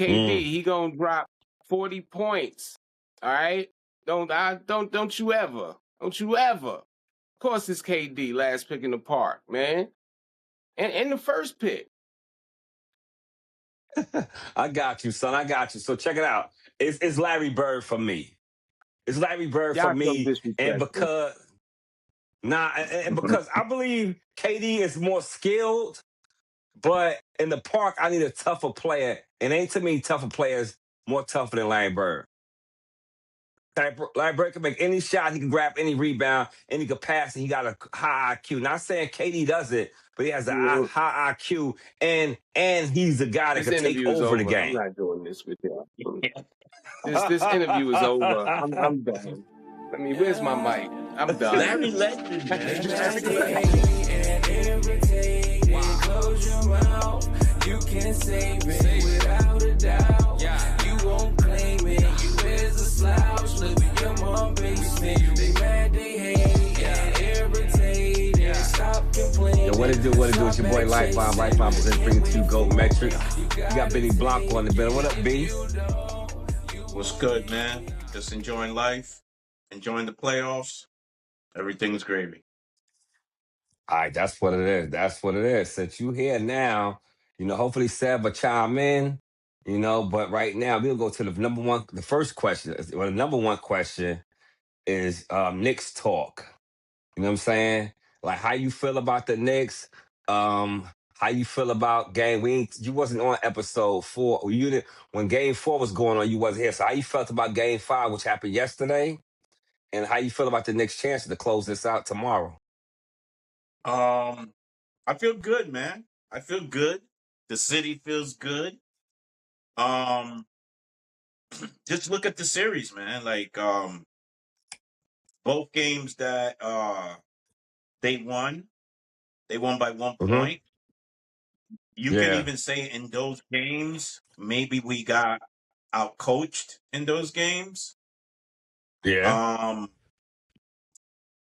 KD, he gonna drop 40 points. All right? Don't you ever. Don't you ever. Of course it's KD, last pick in the park, man. And the first pick. I got you, son. I got you. So check it out. It's Larry Bird for me. It's Larry Bird for Y'all so me, and disrespectful. because I believe KD is more skilled, but in the park I need a tougher player, and ain't too many tougher players more tougher than Larry Bird. Larry Bird can make any shot, he can grab any rebound, and he can pass, and he got a high IQ. Not saying KD does it, but he has a high IQ, and he's the guy that This can take interview is over the over. I'm game. not doing this with y'all. This interview is over. I'm done. I mean, where's my mic? I'm done. Larry Legend, man. Close your mouth. You can save it without a doubt. You won't claim it. You is a slouch. Live in your mom basement. They mad, they hate, and irritated. Stop complaining. Yo, what it do? It's your boy Lifeline. Lifeline presents bringing to you GOAT Metrics. You got Benny Blanco on the bill. What up, B? What's good, man? Just enjoying life, enjoying the playoffs. Everything's gravy. All right, that's what it is. That's what it is. Since you here now, hopefully Seb will chime in, but right now we'll go to the first question. Well, the number one question is Knicks talk. You know what I'm saying? Like, how you feel about the Knicks? How you feel about game? You wasn't on episode 4. When game 4 was going on, you wasn't here. So how you felt about game 5, which happened yesterday? And how you feel about the Knicks' chances to close this out tomorrow? I feel good, man. I feel good. The city feels good. Just look at the series, man. Like, both games that they won by 1 point. You can even say in those games, maybe we got outcoached in those games. Yeah.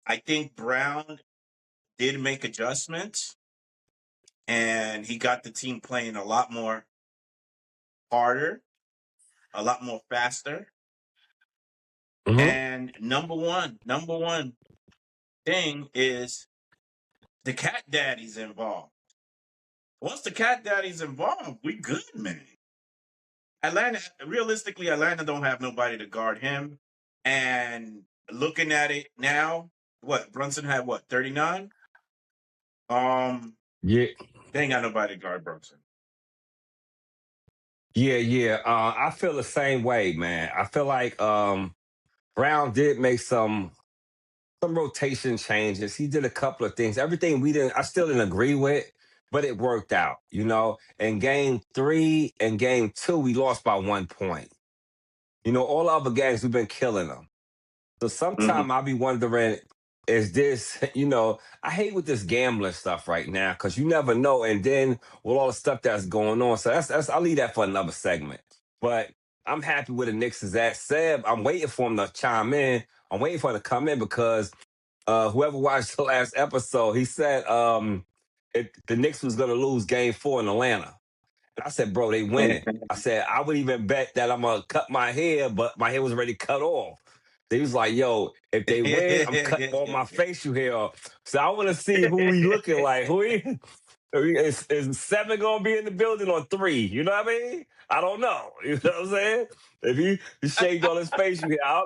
I think Brown did make adjustments, and he got the team playing a lot more harder, a lot more faster. And number one thing is the cat daddy's involved. Once the cat daddy's involved, we good, man. Realistically, Atlanta don't have nobody to guard him. And looking at it now, Brunson had 39? Yeah. They ain't got nobody to guard Brunson. Yeah. I feel the same way, man. I feel like Brown did make some rotation changes. He did a couple of things. Everything I still didn't agree with, but it worked out, In game 3 and game 2, we lost by 1 point. All the other games, we've been killing them. So sometimes I'll be wondering, is this, I hate with this gambling stuff right now because you never know. And then with all the stuff that's going on. So that's I'll leave that for another segment. But I'm happy where the Knicks is at. Seb, I'm waiting for him to chime in. I'm waiting for him to come in because whoever watched the last episode, he said the Knicks was going to lose game 4 in Atlanta. And I said, bro, they winning. I said, I would even bet that I'm going to cut my hair, but my hair was already cut off. They was like, yo, if they win, I'm cutting all my facial hair off. So I want to see who we looking like. Is 7 going to be in the building or 3? You know what I mean? I don't know. You know what I'm saying? If he shaved all his facial hair, I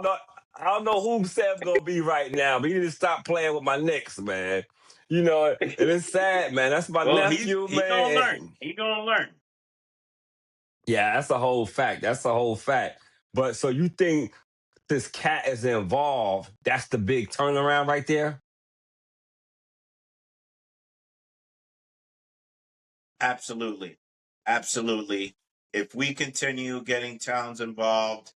don't know who Seb's going to be right now, but he need to stop playing with my Knicks, man. And it's sad, man. That's my nephew, he man. Gonna learn. He gonna learn. Yeah, that's a whole fact. But so you think this cat is involved, that's the big turnaround right there? Absolutely. If we continue getting Towns involved,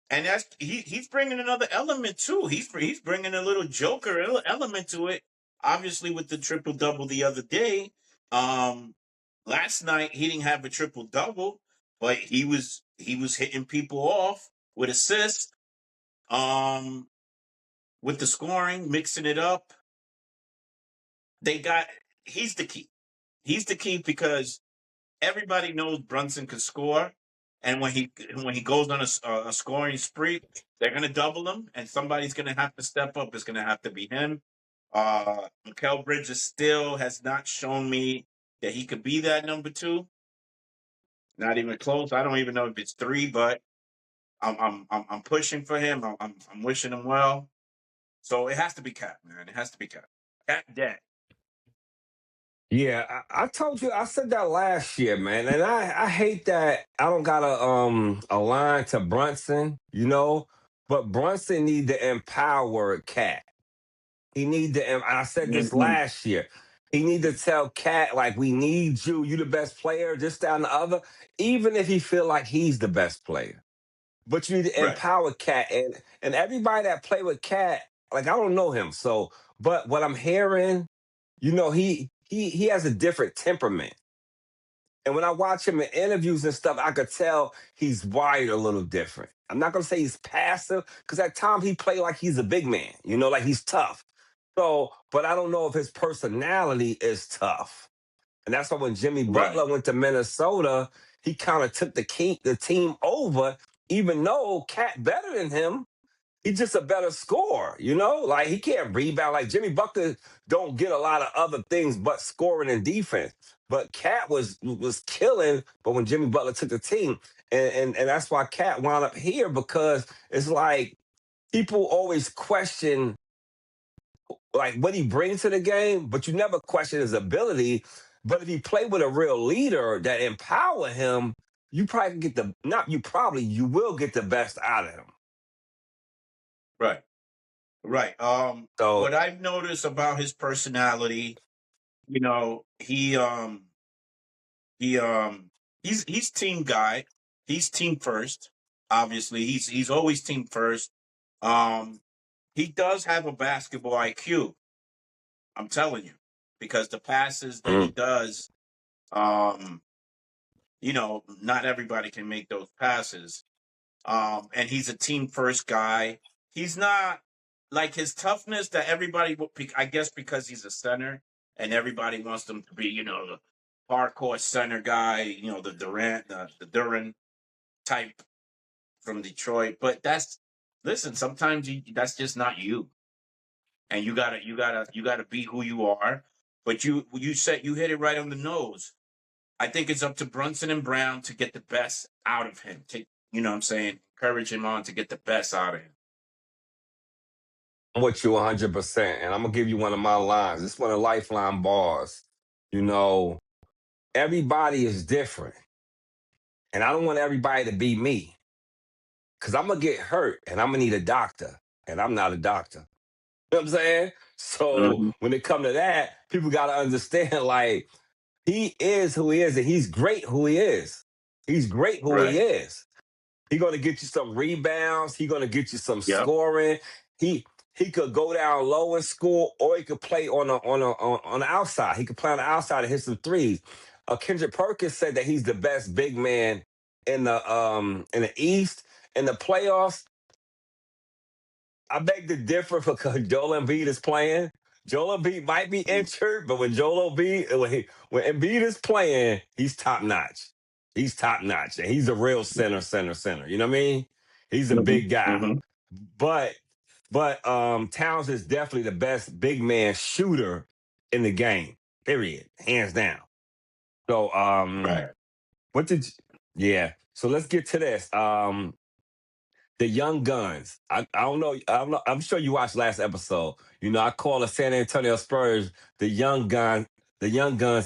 and he's bringing another element too. He's bringing a little Joker element to it. Obviously, with the triple double the other day, last night he didn't have a triple double, but he was hitting people off with assists, with the scoring, mixing it up. He's the key. He's the key because everybody knows Brunson could score, And when he goes on a scoring spree, they're going to double him, and somebody's going to have to step up. It's going to have to be him. Mikal Bridges still has not shown me that he could be that number 2. Not even close. I don't even know if it's 3, but I'm pushing for him. I'm wishing him well. So it has to be Cat, man. It has to be Cat. Cat dead. Yeah, I told you, I said that last year, man, and I hate that I don't got a line to Brunson, but Brunson need to empower Cat. He need to, and I said this Mm-hmm. last year. He need to tell Cat like, we need you. You the best player. This, that, and the other. Even if he feel like he's the best player, but you need to Right. empower Cat, and everybody that play with Cat, like I don't know him, so but what I'm hearing, he has a different temperament. And when I watch him in interviews and stuff, I could tell he's wired a little different. I'm not gonna say he's passive, because at times he play like he's a big man, like he's tough. So, but I don't know if his personality is tough. And that's why when Jimmy Right. Butler went to Minnesota, he kind of took the team over, even though Cat better than him. He's just a better scorer, Like he can't rebound. Like Jimmy Butler don't get a lot of other things but scoring and defense. But Cat was killing. But when Jimmy Butler took the team, and that's why Cat wound up here, because it's like people always question like what he brings to the game, but you never question his ability. But if he play with a real leader that empower him, you probably can get you will get the best out of him. Right. Right. So What I've noticed about his personality, he he's team guy. He's team first. Obviously, he's always team first. He does have a basketball IQ. I'm telling you, because the passes that he does, not everybody can make those passes. And he's a team first guy. He's not like his toughness that everybody, I guess, because he's a center and everybody wants him to be, the hardcore center guy, the Duran type from Detroit. But sometimes that's just not you. And you gotta be who you are. But you hit it right on the nose. I think it's up to Brunson and Brown to get the best out of him. You know what I'm saying? Encourage him on to get the best out of him. I'm with you 100%. And I'm going to give you one of my lines. This one of Lifeline bars. Everybody is different. And I don't want everybody to be me. Because I'm going to get hurt and I'm going to need a doctor. And I'm not a doctor. You know what I'm saying? So when it come to that, people got to understand, like, he is who he is, and he's great who he is. He's great who he is. He's going to get you some rebounds. He's going to get you some scoring. He could go down low and score, or he could play on the outside. He could play on the outside and hit some threes. Kendrick Perkins said that he's the best big man in the East. In the playoffs, I beg to differ because Joel Embiid is playing. Joel Embiid might be injured, but when Embiid is playing, he's top notch. He's top notch, and he's a real center. You know what I mean? He's a big guy. But Towns is definitely the best big man shooter in the game. Period, hands down. So So let's get to this. The Young Guns. I don't know. I'm sure you watched last episode. I call the San Antonio Spurs the Young Guns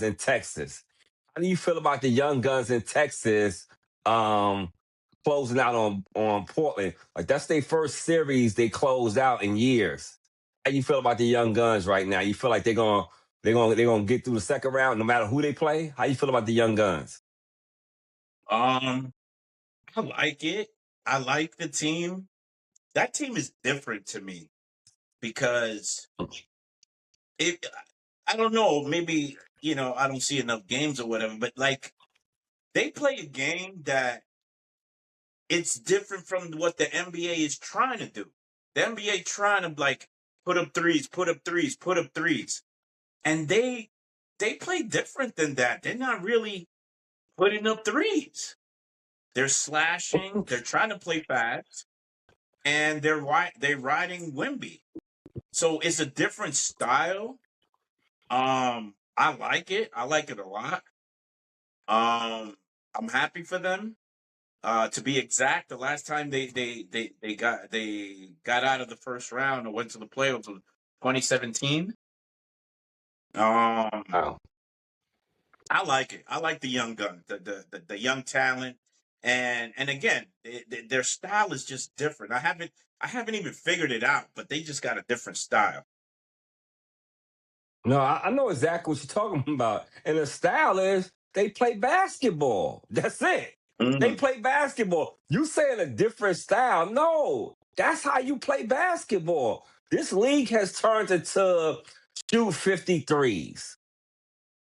in Texas. How do you feel about the Young Guns in Texas closing out on Portland? Like, that's their first series they closed out in years. How you feel about the Young Guns right now? You feel like they're gonna get through the second round no matter who they play? How you feel about the Young Guns? I like it. I like the team. That team is different to me because I don't know, maybe, I don't see enough games or whatever, but like they play a game that it's different from what the NBA is trying to do. The NBA trying to like put up threes. And they play different than that. They're not really putting up threes. They're slashing. They're trying to play fast, and they're riding Wimby. So it's a different style. I like it. I like it a lot. I'm happy for them. To be exact, the last time they got out of the first round or went to the playoffs was 2017. Wow. I like it. I like the young gun, the young talent, and again, their style is just different. I haven't even figured it out, but they just got a different style. No, I know exactly what you're talking about. And the style is they play basketball. That's it. They Mm-hmm. play basketball. You saying a different style. No, that's how you play basketball. This league has turned into shoot 53s,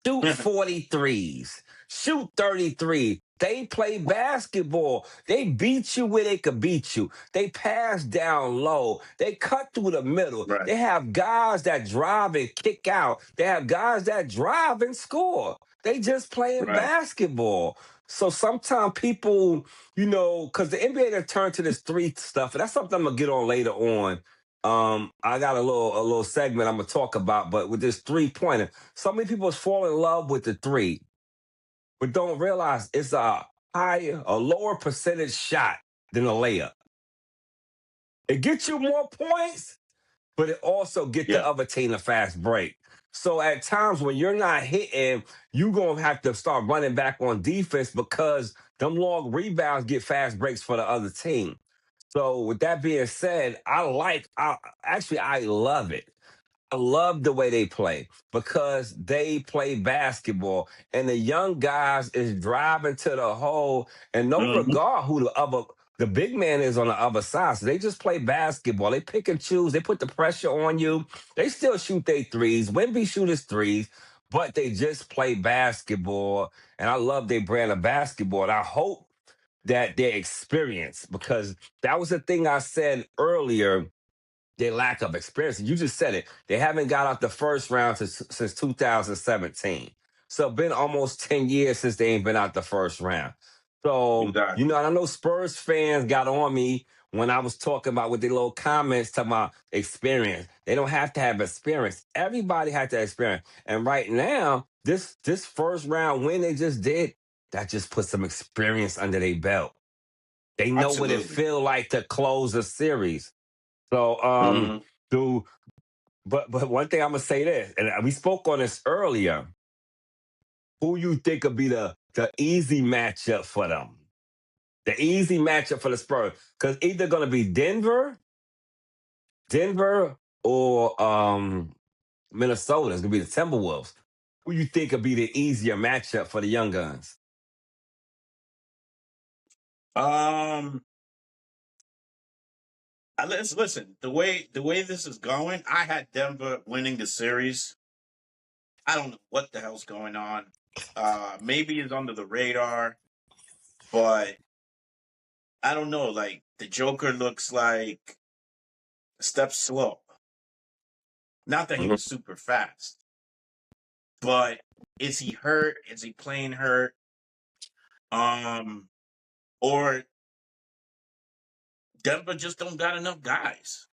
shoot 43s, shoot 33. They play basketball. They beat you where they could beat you. They pass down low. They cut through the middle. Right. They have guys that drive and kick out. They have guys that drive and score. They just playing Right. basketball. So sometimes people, because the NBA has turned to this three stuff, and that's something I'm gonna get on later on. I got a little segment I'm gonna talk about, but with this 3-pointer, so many people fall in love with the three, but don't realize it's a lower percentage shot than a layup. It gets you more points, but it also get the Yeah. other team a fast break. So at times when you're not hitting, you're going to have to start running back on defense because them long rebounds get fast breaks for the other team. So with that being said, I love it. I love the way they play because they play basketball and the young guys is driving to the hole and no Mm-hmm. regard who the big man is on the other side. So they just play basketball. They pick and choose. They put the pressure on you. They still shoot their threes. Wemby shoot his threes, but they just play basketball. And I love their brand of basketball. And I hope that their experience, because that was the thing I said earlier, their lack of experience. You just said it. They haven't got out the first round since 2017. So been almost 10 years since they ain't been out the first round. So, Exactly. and I know Spurs fans got on me when I was talking about with their little comments talking about experience. They don't have to have experience. Everybody had to experience. And right now, this first round win they just did, that just put some experience under their belt. They know what it Absolutely. feel like to close a series. So, Mm-hmm. but one thing I'm gonna say this, and we spoke on this earlier. Who you think would be the easy matchup for them? The easy matchup for the Spurs, because either gonna be Denver, or Minnesota. It's gonna be the Timberwolves. Who you think would be the easier matchup for the young guns? Listen. The way this is going, I had Denver winning the series. I don't know what the hell's going on. Maybe it's under the radar, but I don't know. Like the Joker looks like a step slow. Not that he was super fast, but is he hurt? Is he playing hurt? Or Denver just don't got enough guys.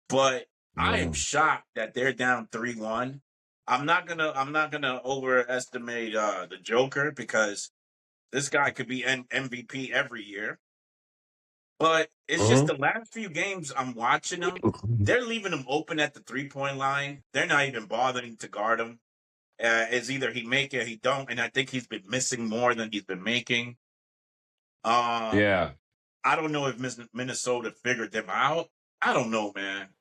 But I am Yeah. shocked that they're down 3-1. I'm not gonna overestimate the Joker because this guy could be MVP every year. But it's just Mhm. the last few games I'm watching them, they're leaving him open at the 3-point line. They're not even bothering to guard him. It's either he make it or he don't, and I think he's been missing more than he's been making. Yeah. I don't know if Minnesota figured them out. I don't know, man.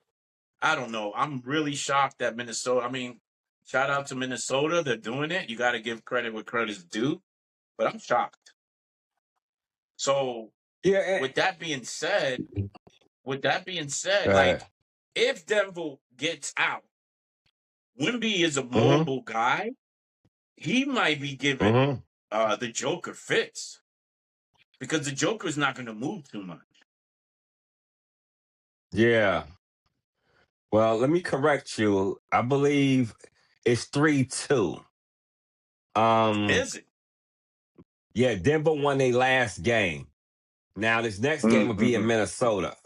I don't know. I'm really shocked that Minnesota. I mean, shout out to Minnesota. They're doing it. You got to give credit where credit's due. But I'm shocked. So Yeah. with that being said, Uh, like if Denver gets out, Wimby is a mm-hmm. mobile guy. He might be giving Mm-hmm. the Joker fits because the Joker's not going to move too much. Yeah. Well, let me correct you. I believe it's 3-2. Is it? Yeah, Denver won their last game. Now this next game will be in Mm-hmm. Minnesota.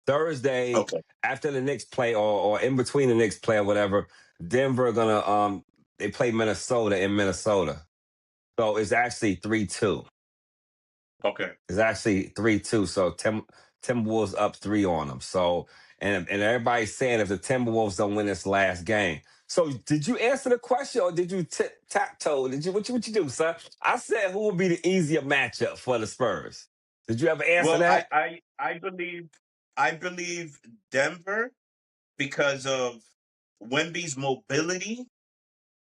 Thursday, Okay. after the Knicks play or in between the Knicks play or whatever, Denver are gonna they play Minnesota in Minnesota. So it's actually 3-2. Okay. It's actually 3-2. So Timberwolves up 3 on them. So and everybody's saying if the Timberwolves don't win this last game. So did you answer the question or did you tap toe? Did you what you do, son? I said who would be the easier matchup for the Spurs? Did you ever answer Well, that? I believe Denver because of Wemby's mobility.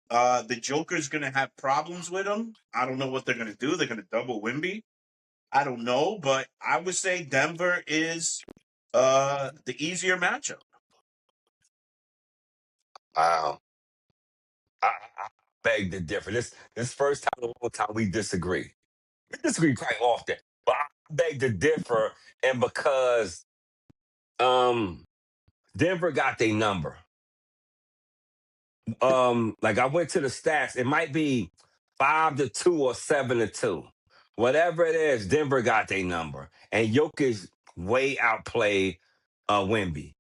The Joker's gonna have problems with him. I don't know what they're gonna do. They're gonna double Wemby. I don't know, but I would say Denver is the easier matchup. Wow. I beg to differ. This first time in a long time we disagree. We disagree quite often, but I beg to differ, and because um Denver got their number. Like I went to the stats, it might be 5-2 or 7-2. Whatever it is, Denver got their number. And Jokic way outplayed Wemby.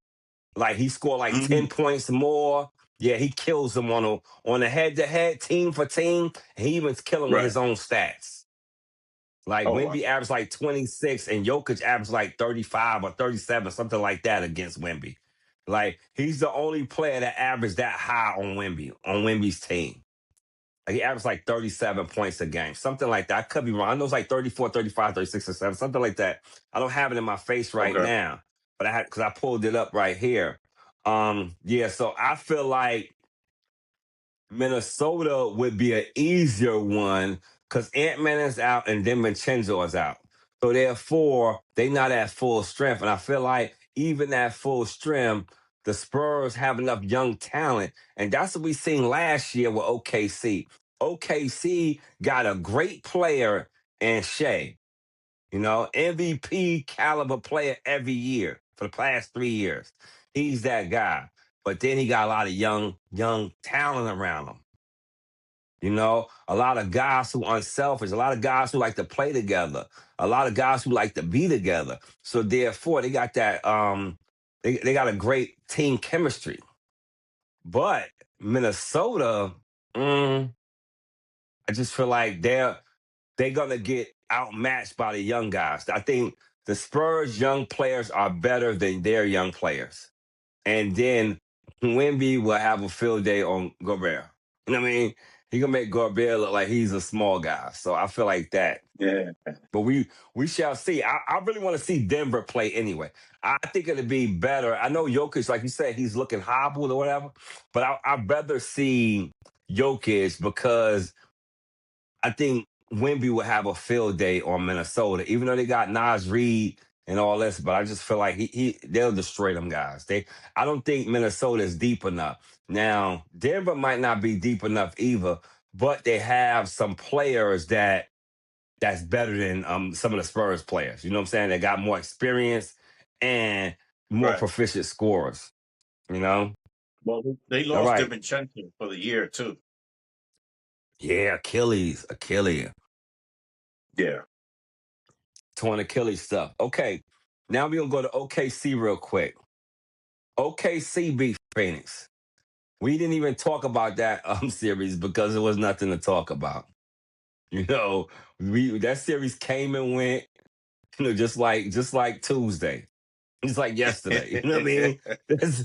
Like he scored like Mm-hmm. 10 points more. Yeah, he kills them on a head-to-head, team for team. And he even kill him with Right. his own stats. Like Oh wow. Wemby averaged like 26 and Jokic averaged like 35 or 37, something like that against Wemby. Like he's the only player that averaged that high on Wemby's team. Like, he averaged like 37 points a game, something like that. I could be wrong. I know it's like 34, 35, 36, or 7, something like that. I don't have it in my face right Okay. now, but I had because I pulled it up right here. Yeah, so I feel like Minnesota would be an easier one because Ant-Man is out and then Vincenzo is out. So therefore, they not at full strength. And I feel like even at full strength, the Spurs have enough young talent. And that's what we seen last year with OKC. OKC got a great player in Shea. MVP caliber player every year for the past 3 years. He's that guy. But then he got a lot of young talent around him. A lot of guys who unselfish, a lot of guys who like to play together, a lot of guys who like to be together. So therefore, they got that they got a great team chemistry. But Minnesota, I just feel like they're gonna get outmatched by the young guys. I think the Spurs young players are better than their young players. And then Wemby will have a field day on Gobert. You know what I mean? He gonna make Gobert look like he's a small guy. So I feel like that. Yeah. But we shall see. I really want to see Denver play anyway. I think it'd be better. I know Jokic, like you said, he's looking hobbled or whatever. But I'd rather see Jokic because I think Wemby will have a field day on Minnesota, even though they got Nas Reed and all this. But I just feel like they'll destroy them guys. I don't think Minnesota is deep enough. Now Denver might not be deep enough either, but they have some players that's better than some of the Spurs players. You know what I'm saying? They got more experience and more Right. proficient scorers. You know? Well, they All lost right. DiVincenzo for the year too. Yeah, Achilles. Yeah. Torn Achilles stuff. Okay. Now we're gonna go to OKC real quick. OKC beat Phoenix. We didn't even talk about that series because there was nothing to talk about. That series came and went, just like Tuesday. Just like yesterday. You know what I mean? It's,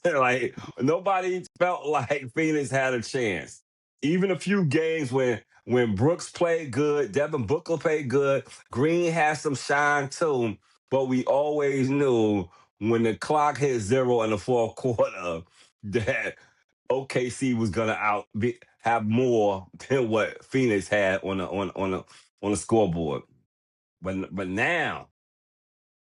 like nobody felt like Phoenix had a chance. Even a few games when Brooks played good, Devin Booker played good, Green had some shine too, but we always knew when the clock hit zero in the fourth quarter that OKC was gonna have more than what Phoenix had on the scoreboard. But now,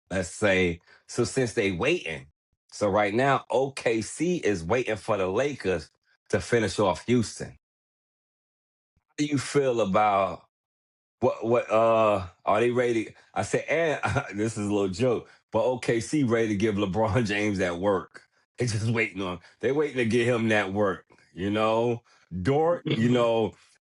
let's say, so since they waiting, so right now OKC is waiting for the Lakers to finish off Houston. How do you feel about what are they ready? I said, and this is a little joke, but OKC ready to give LeBron James that work. They just waiting on. They waiting to get him that work. Dort.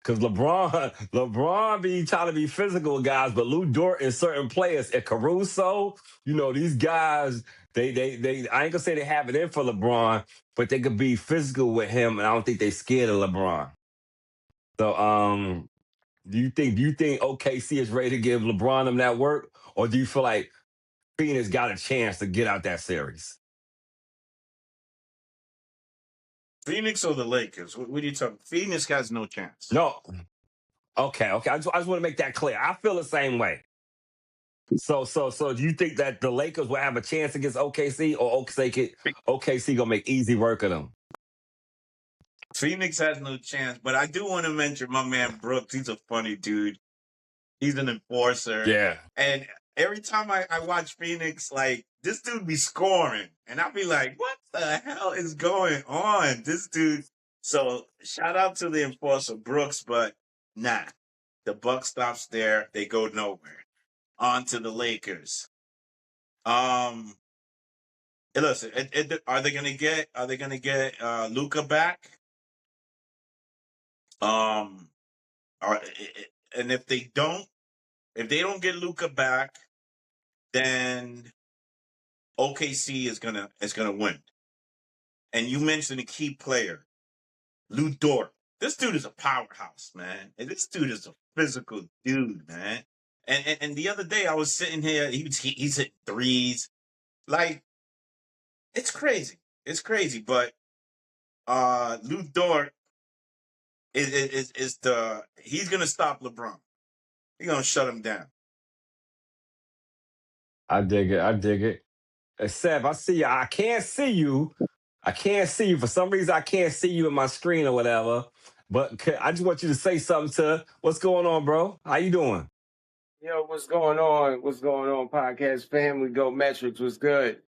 Because LeBron be trying to be physical with guys, but Lou Dort and certain players, and Caruso, these guys, they I ain't gonna say they have it in for LeBron, but they could be physical with him, and I don't think they scared of LeBron. So, do you think OKC is ready to give LeBron them that work, or do you feel like Phoenix got a chance to get out that series? Phoenix or the Lakers? What are you talking? Phoenix has no chance. No. Okay. I just want to make that clear. I feel the same way. So do you think that the Lakers will have a chance against OKC, or OKC gonna make easy work of them? Phoenix has no chance, but I do want to mention my man Brooks. He's a funny dude. He's an enforcer. Yeah. And every time I watch Phoenix, like, this dude be scoring. And I'll be like, what the hell is going on? This dude. So shout out to the enforcer Brooks, but nah. The buck stops there. They go nowhere. On to the Lakers. Listen, are they gonna get Luka back? And if they don't get Luka back, then OKC is gonna win. And you mentioned a key player, Lou Dort. This dude is a powerhouse, man. And this dude is a physical dude, man. And the other day I was sitting here, he's hitting threes. Like, it's crazy. It's crazy. But Lou Dort is he's gonna stop LeBron. He's gonna shut him down. I dig it. Seb, I see you. I can't see you. For some reason, I can't see you in my screen or whatever. But I just want you to say something to what's going on, bro. How you doing? Yo, what's going on? What's going on, podcast family? Go Metrics. What's good?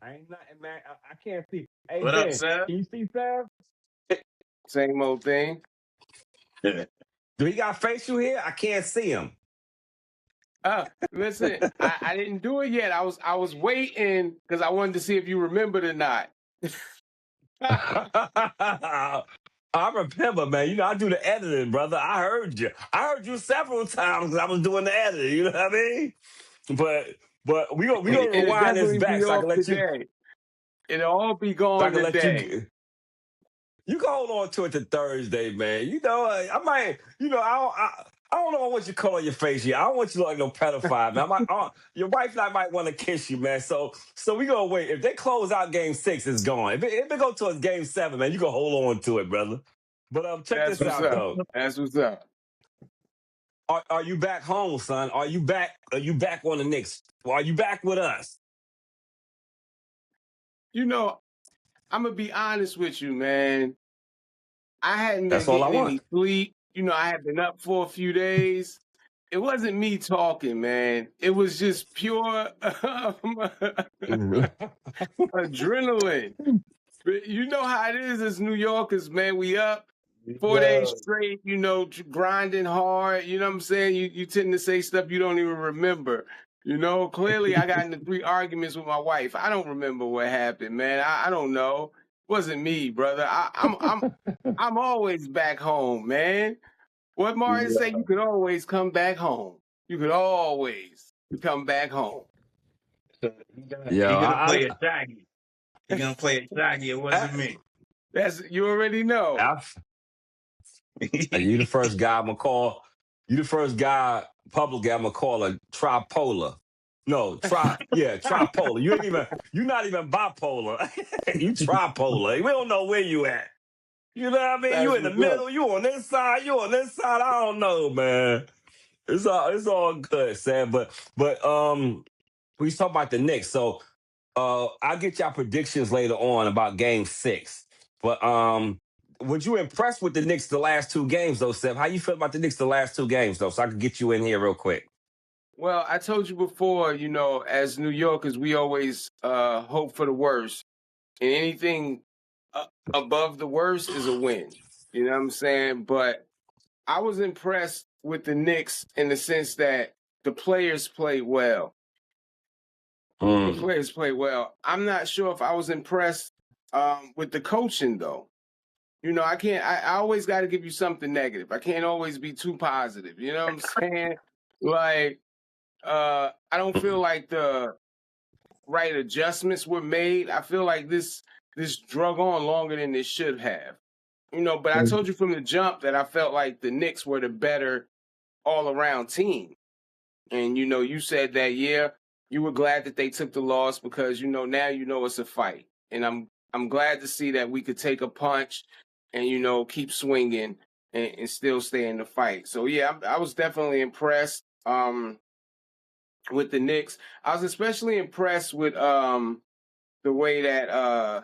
I ain't nothing, man. I can't see. Hey, What Ben, up, Sam? can you see Sam? Same old thing. Do he got facial here? I can't see him. Listen, I didn't do it yet. I was waiting because I wanted to see if you remembered or not. I remember, man. I do the editing, brother. I heard you several times because I was doing the editing. You know what I mean? But we gonna rewind this back so I can let you. It'll all be gone today. You can hold on to it to Thursday, man. I might. I don't know what you call your face here. I don't want you to look like no pedophile, man. Your wife and I might want to kiss you, man. So we gonna wait. If they close out Game 6, it's gone. If it go to a Game 7, man, you can hold on to it, brother. But check this out, though. That's what's up. Are you back home, son? Are you back on the Knicks? Or are you back with us? I'm gonna be honest with you, man. I hadn't been That's all I getting want. any sleep. I had been up for a few days. It wasn't me talking, man. It was just pure adrenaline. But you know how it is as New Yorkers, man. We up 4 days straight, grinding hard. You know what I'm saying? You tend to say stuff you don't even remember. Clearly I got into 3 arguments with my wife. I don't remember what happened, man. I don't know. It wasn't me, brother. I'm always back home, man. What Martin say? You could always come back home. You could always come back home. You're gonna play a Shaggy. You're gonna play a Shaggy. It wasn't me. You already know. You the first guy I'm gonna call. You the first guy publicly I'm gonna call a tripolar. No, tripolar. You're not even bipolar. You tripolar. We don't know where you at. You know what I mean? You in the middle. You on this side. You on this side. I don't know, man. It's all good, Sam. But we talk about the Knicks. So I'll get y'all predictions later on about Game 6. But was you impressed with the Knicks the last 2 games, though, Sam? How you feel about the Knicks the last 2 games, though? So I can get you in here real quick. Well, I told you before, as New Yorkers, we always hope for the worst. And anything above the worst is a win. You know what I'm saying? But I was impressed with the Knicks in the sense that the players played well. The players played well. I'm not sure if I was impressed with the coaching, though. I can't. I always got to give you something negative. I can't always be too positive. You know what I'm saying? Like, I don't feel like the right adjustments were made. I feel like this drug on longer than it should have. But I told you from the jump that I felt like the Knicks were the better all around team. And you said that you were glad that they took the loss because now it's a fight. And I'm glad to see that we could take a punch and keep swinging and still stay in the fight. So yeah, I was definitely impressed with the Knicks. I was especially impressed with the way that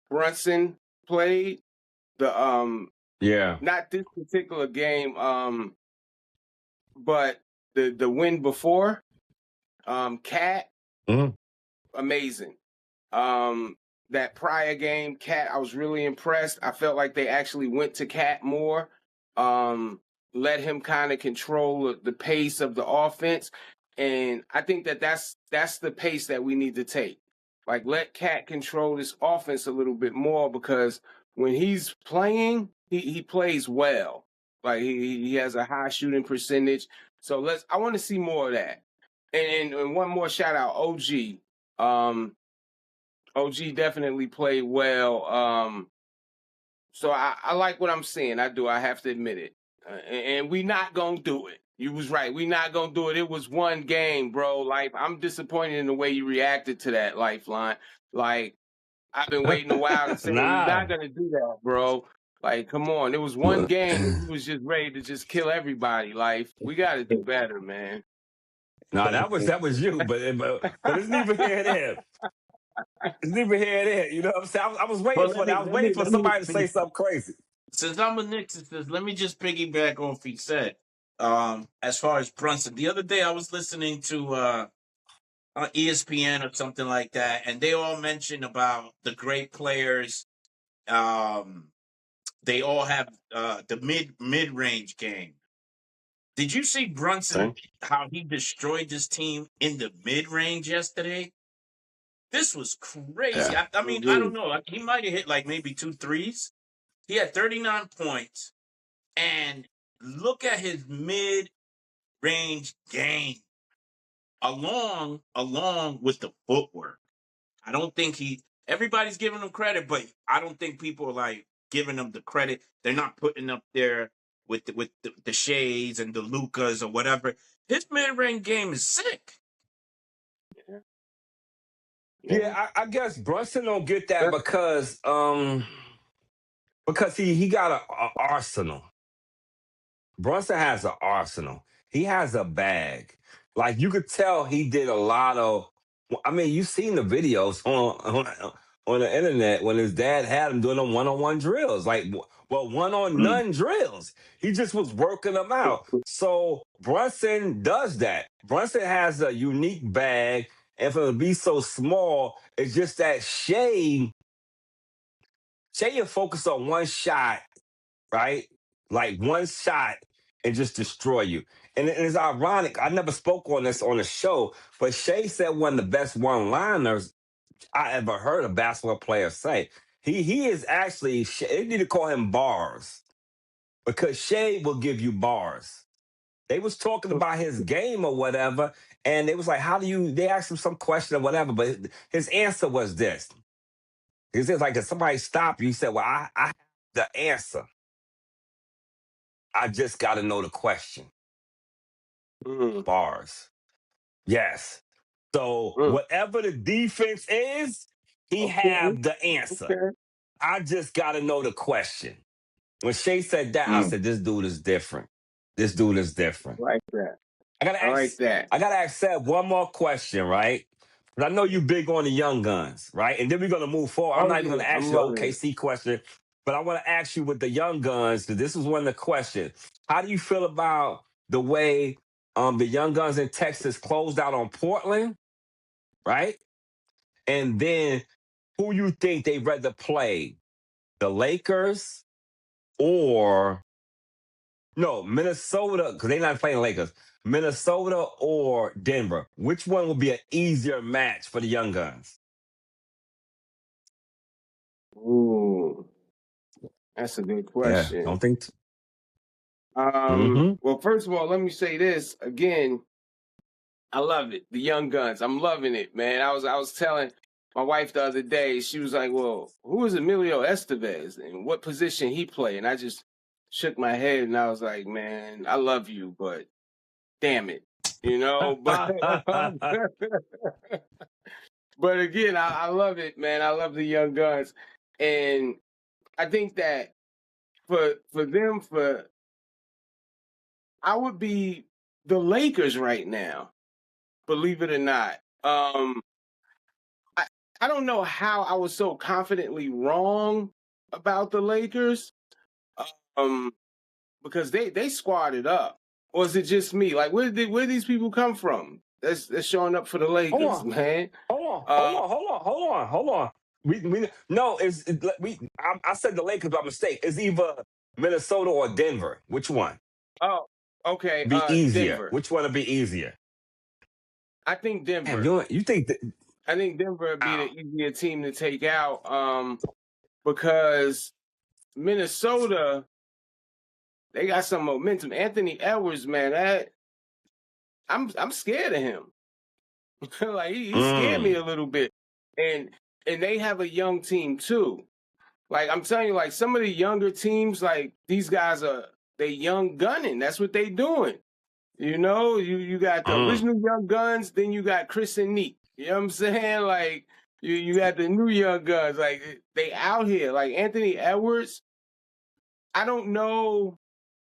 Brunson played. The Yeah. not this particular game, but the win before. Cat, amazing. That prior game, Cat, I was really impressed. I felt like they actually went to Cat more, let him kind of control the pace of the offense, and I think that's the pace that we need to take. Like, let Cat control this offense a little bit more because when he's playing, he plays well. Like he has a high shooting percentage. So I want to see more of that. And one more shout out, OG. OG definitely played well. So I like what I'm seeing. I do. I have to admit it. And we not gonna do it. You was right. We not gonna do it. It was one game, bro. Like, I'm disappointed in the way you reacted to that, Lifeline. Like, I've been waiting a while to say we're not gonna do that, bro. Like, come on. It was one game and you was just ready to just kill everybody. Like, we gotta do better, man. No, that was you, but it's neither here nor there. It's neither here nor there. You know what I'm saying? I was waiting for that. I was waiting for somebody to say something crazy. Since I'm a Knicks, let me just piggyback off he said. As far as Brunson, the other day I was listening to ESPN or something like that, and they all mentioned about the great players. They all have the mid range game. Did you see Brunson, how he destroyed this team in the mid range yesterday? This was crazy. Yeah. I mean, I don't know. He might have hit like maybe 2 threes. He had 39 points. And look at his mid range game along with the footwork. I don't think everybody's giving him credit, but I don't think people are like giving him the credit. They're not putting up there with the Shays and the Lucas or whatever. His mid-range game is sick. Yeah, I guess Brunson don't get that because he got an arsenal. Brunson has an arsenal. He has a bag. Like, you could tell he did a lot of. I mean, you've seen the videos on the internet when his dad had him doing them one-on-one drills, like, well, one-on-none drills. He just was working them out. So Brunson does that. Brunson has a unique bag, and for it to be so small, it's just that Shea you focus on one shot, right? Like one shot and just destroy you. And it's ironic. I never spoke on this on the show, but Shea said one of the best one-liners I ever heard a basketball player say. He is actually, they need to call him Bars because Shea will give you bars. They was talking about his game or whatever, and it was like, they asked him some question or whatever, but his answer was this. He says, like, if somebody stop you, he said, well, I have the answer. I just got to know the question. Bars. Yes. So whatever the defense is, he have the answer. Okay. I just got to know the question. When Shea said that, I said, this dude is different. This dude is different. I like that. I gotta ask Seb one more question, right? Because I know you big on the young guns, right? And then we're gonna move forward. I'm not even gonna ask you the OKC question, but I want to ask you with the young guns, because this is one of the questions. How do you feel about the way the young guns in Texas closed out on Portland, right? And then who you think they rather play? The Lakers or Minnesota, because they're not playing Lakers. Minnesota or Denver? Which one will be an easier match for the young guns? Ooh. That's a good Yeah, question. don't think. Mm-hmm. Well, first of all, let me say this again. I love it. The young guns. I'm loving it, man. I was telling my wife the other day, she was like, well, who is Emilio Estevez and what position he play? And I just shook my head and I was like, man, I love you, but damn it. You know, but but again, I love it, man. I love the young guns. And I think that for them, I would be the Lakers right now, believe it or not. I don't know how I was so confidently wrong about the Lakers, um, because they squadded up. Or is it just me? Like, where these people come from? That's showing up for the Hold Lakers, on, man. hold on. We no, I said the Lakers by mistake. It's either Minnesota or Denver. Which one? Oh, okay. Be easier. Denver. Which one would be easier? I think Damn, Denver. you think that? I think Denver would be the Wow. easier team to take out, because Minnesota, they got some momentum. Anthony Edwards, man, I'm scared of him. Like he scared me a little bit, and they have a young team too. Like I'm telling you, like some of the younger teams, like these guys they young gunning. That's what they doing. You know, you got the original young guns, then you got Chris and Neat. You know what I'm saying? Like you got the new young guns. Like they out here. Like Anthony Edwards, I don't know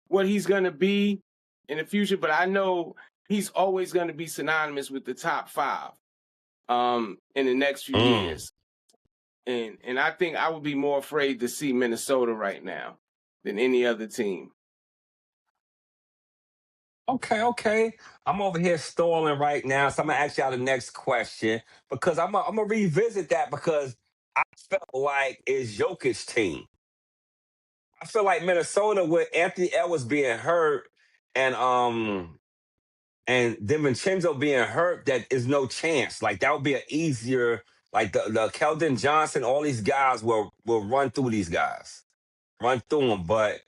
what he's gonna be in the future, but I know he's always gonna be synonymous with the top 5 in the next few years. And I think I would be more afraid to see Minnesota right now than any other team. Okay. I'm over here stalling right now, so I'm gonna ask y'all the next question because I'm gonna revisit that because I felt like it's Jokic's team. I feel like Minnesota with Anthony Edwards being hurt and DiVincenzo being hurt, that is no chance. Like that would be an easier, like the Keldon Johnson, all these guys will run through these guys, run through them. But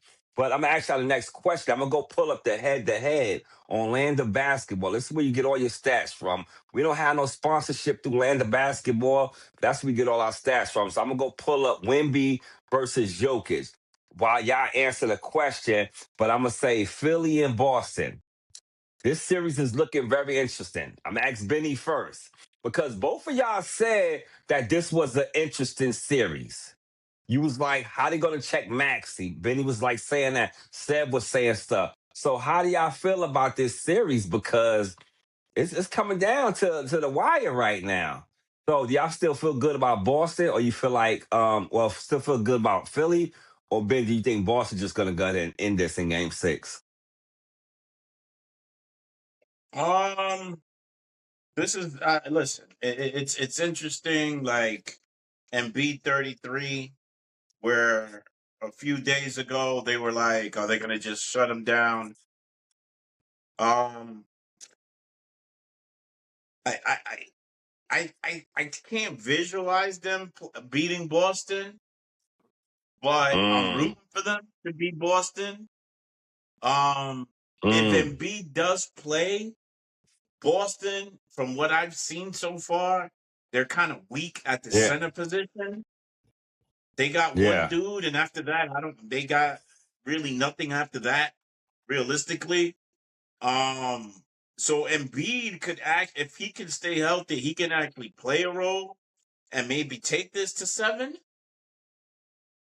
I'm gonna ask y'all the next question. I'm gonna go pull up the head on Land Basketball. This is where you get all your stats from. We don't have no sponsorship through Land Basketball. That's where we get all our stats from. So I'm gonna go pull up Wemby versus Jokic while y'all answer the question. But I'm gonna say Philly and Boston. This series is looking very interesting. I'm gonna ask Benny first because both of y'all said that this was an interesting series. You was like, how they gonna check Maxey? Benny was like saying that. Seb was saying stuff. So how do y'all feel about this series? Because it's coming down to the wire right now. So do y'all still feel good about Boston, or you feel like still feel good about Philly? Or Ben, do you think Boston just gonna go ahead and end this in game 6? This is listen. It's interesting. Like Embiid 33, where a few days ago they were like, "Are they going to just shut him down?" Um, I can't visualize them beating Boston, but I'm rooting for them to beat Boston. If Embiid does play, Boston, from what I've seen so far, they're kind of weak at the center position. They got one dude, and after that, they got really nothing after that, realistically. So Embiid could if he can stay healthy, he can actually play a role and maybe take this to 7.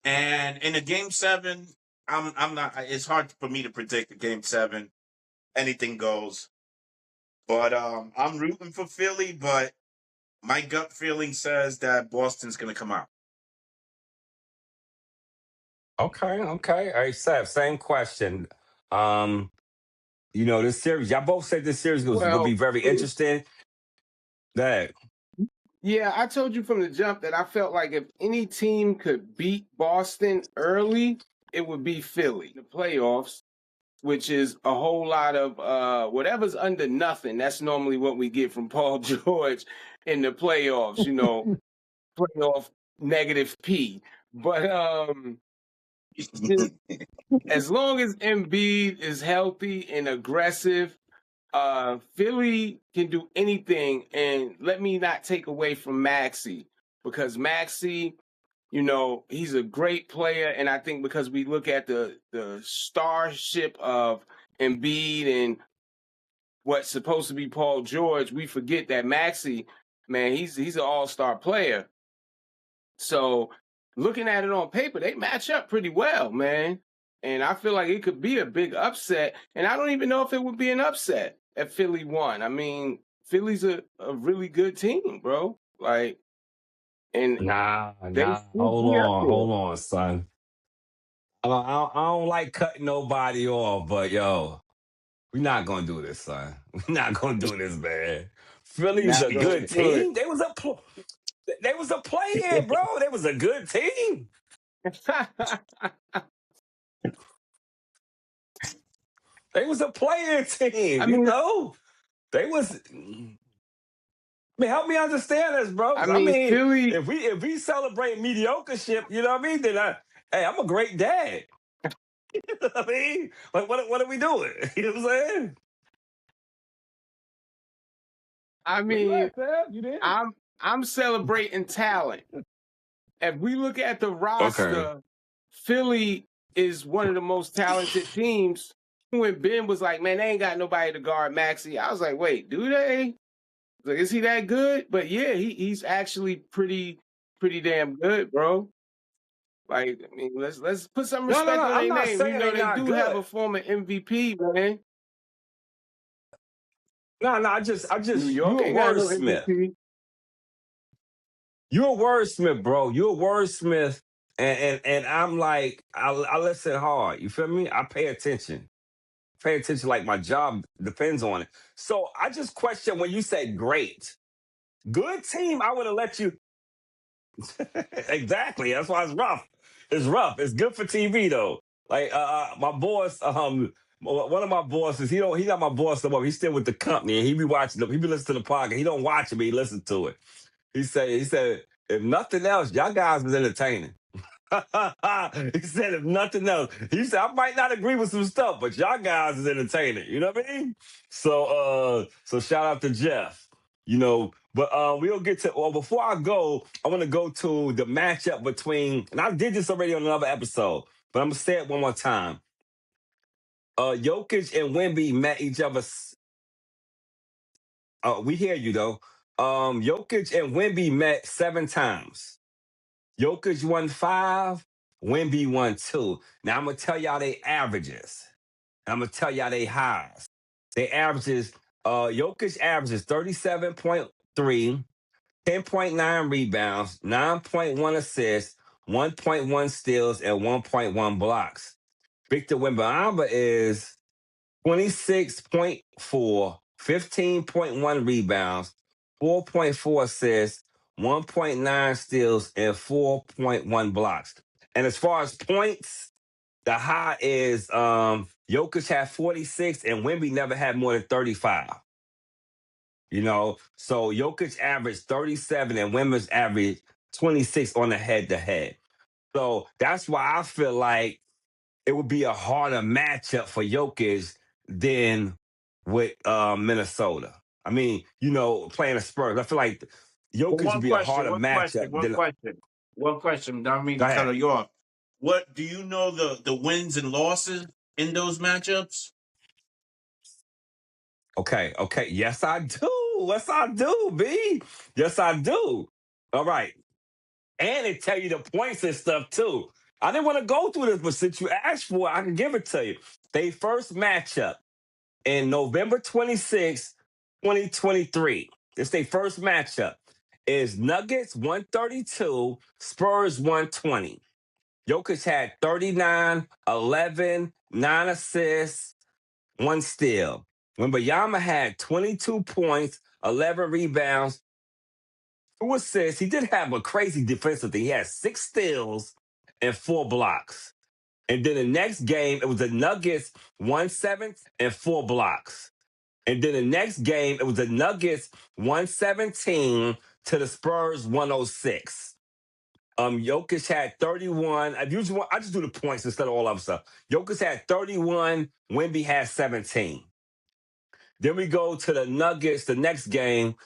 And in a game 7, I'm not. It's hard for me to predict a game 7. Anything goes. But I'm rooting for Philly, but my gut feeling says that Boston's going to come out. Okay. All right, Seth, same question. This series, y'all both said this series was going to be very interesting. That Yeah, I told you from the jump that I felt like if any team could beat Boston early, it would be Philly. The playoffs, which is a whole lot of whatever's under nothing. That's normally what we get from Paul George in the playoffs, playoff negative P. But Just as long as Embiid is healthy and aggressive, Philly can do anything. And let me not take away from Maxey, because Maxey, he's a great player. And I think because we look at the starship of Embiid and what's supposed to be Paul George, we forget that Maxey, man, he's an all-star player. So looking at it on paper, they match up pretty well, man. And I feel like it could be a big upset. And I don't even know if it would be an upset if Philly won. I mean, Philly's a really good team, bro. Like, and Nah, they sneak me up hold there. on, son. I don't like cutting nobody off, but yo, we're not gonna do this, son. We're not gonna do this, man. We're Philly's not a gonna good do team. They was a play-in, bro. They was a good team. it. They was a play-in I team, mean, They was. Help me understand this, bro. 'Cause Philly. if we celebrate mediocre shit, you know what I mean? Then I'm a great dad. You know what I mean? Like, what are we doing? You know what I'm saying? I Where you mean, at, Fab? You there? I'm celebrating talent. If we look at the Okay. roster, Philly is one of the most talented teams. When Ben was like, "Man, they ain't got nobody to guard Maxey," I was like, "Wait, do they? Like, is he that good?" But yeah, he's actually pretty damn good, bro. Like, I mean, let's put some No, no, respect no. on I'm their not name. saying they They not do have good. a former MVP, man. No, no. New You York a ain't got no wordsmith. MVP. You a wordsmith, bro. You a wordsmith, and I'm like, I listen hard. You feel me? I pay attention. Pay attention like my job depends on it. So I just question when you said great. Good team, I would have let you. Exactly. That's why it's rough. It's rough. It's good for TV though. Like my boss, one of my bosses, he's not my boss no more. He's still with the company and he be watching them. He be listening to the podcast. He don't watch it, but he listens to it. He said, if nothing else, y'all guys was entertaining. He said, if nothing else, he said, I might not agree with some stuff, but y'all guys is entertaining. You know what I mean? So shout out to Jeff. But we'll get to. Well, before I go, I want to go to the matchup between, and I did this already on another episode, but I'm gonna say it one more time. Jokic and Wemby met each other. We hear you though. Jokic and Wemby met 7 times. Jokic won 5, Wemby won 2. Now I'm gonna tell y'all they averages. I'm gonna tell y'all they highs. They averages, Jokic averages 37.3, 10.9 rebounds, 9.1 assists, 1.1 steals, and 1.1 blocks. Victor Wembanyama is 26.4, 15.1 rebounds, 4.4 assists, 1.9 steals, and 4.1 blocks. And as far as points, the high is Jokic had 46 and Wemby never had more than 35. So Jokic averaged 37 and Wemby's averaged 26 on the head-to-head. So that's why I feel like it would be a harder matchup for Jokic than with Minnesota. I mean, playing the Spurs. I feel like But Jokic would one be a question, harder one question, matchup one than. question, one question. Don't mean Go to cut ahead. you off. What do you know the wins and losses in those matchups? Okay. Yes, I do. Yes, I do, B. Yes, I do. All right. And it tell you the points and stuff too. I didn't want to go through this, but since you asked for it, I can give it to you. They first matchup in November 26, 2023. It's their first matchup. Is Nuggets 132, Spurs 120. Jokic had 39, 11, 9 assists, 1 steal. Wembanyama had 22 points, 11 rebounds, 2 assists. He did have a crazy defensive thing. He had 6 steals and 4 blocks. And then the next game, it was the Nuggets 1-7 and 4 blocks. And then the next game, it was the Nuggets 117 to the Spurs 106. Jokic had 31. I just do the points instead of all other stuff. Jokic had 31. Wemby had 17. Then we go to the Nuggets, the next game.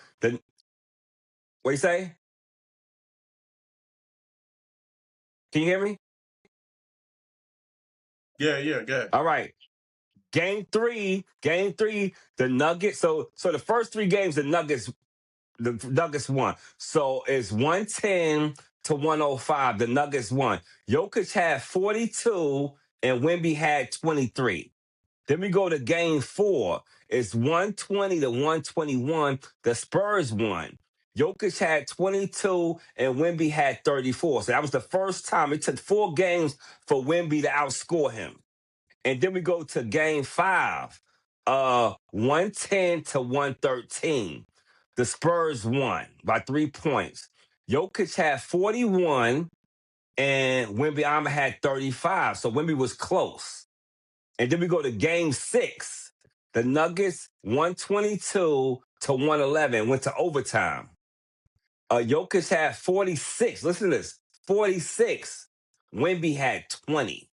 What you say? Can you hear me? Yeah, good. All right. Game three, the Nuggets. So the first three games, the Nuggets won. So it's 110 to 105. The Nuggets won. Jokic had 42 and Wemby had 23. Then we go to game four. It's 120 to 121. The Spurs won. Jokic had 22 and Wemby had 34. So that was the first time. It took 4 games for Wemby to outscore him. And then we go to game five, 110 to 113. The Spurs won by 3 points. Jokic had 41 and Wemby had 35. So Wemby was close. And then we go to game six. The Nuggets 122 to 111 went to overtime. Jokic had 46. Listen to this. 46. Wemby had 20.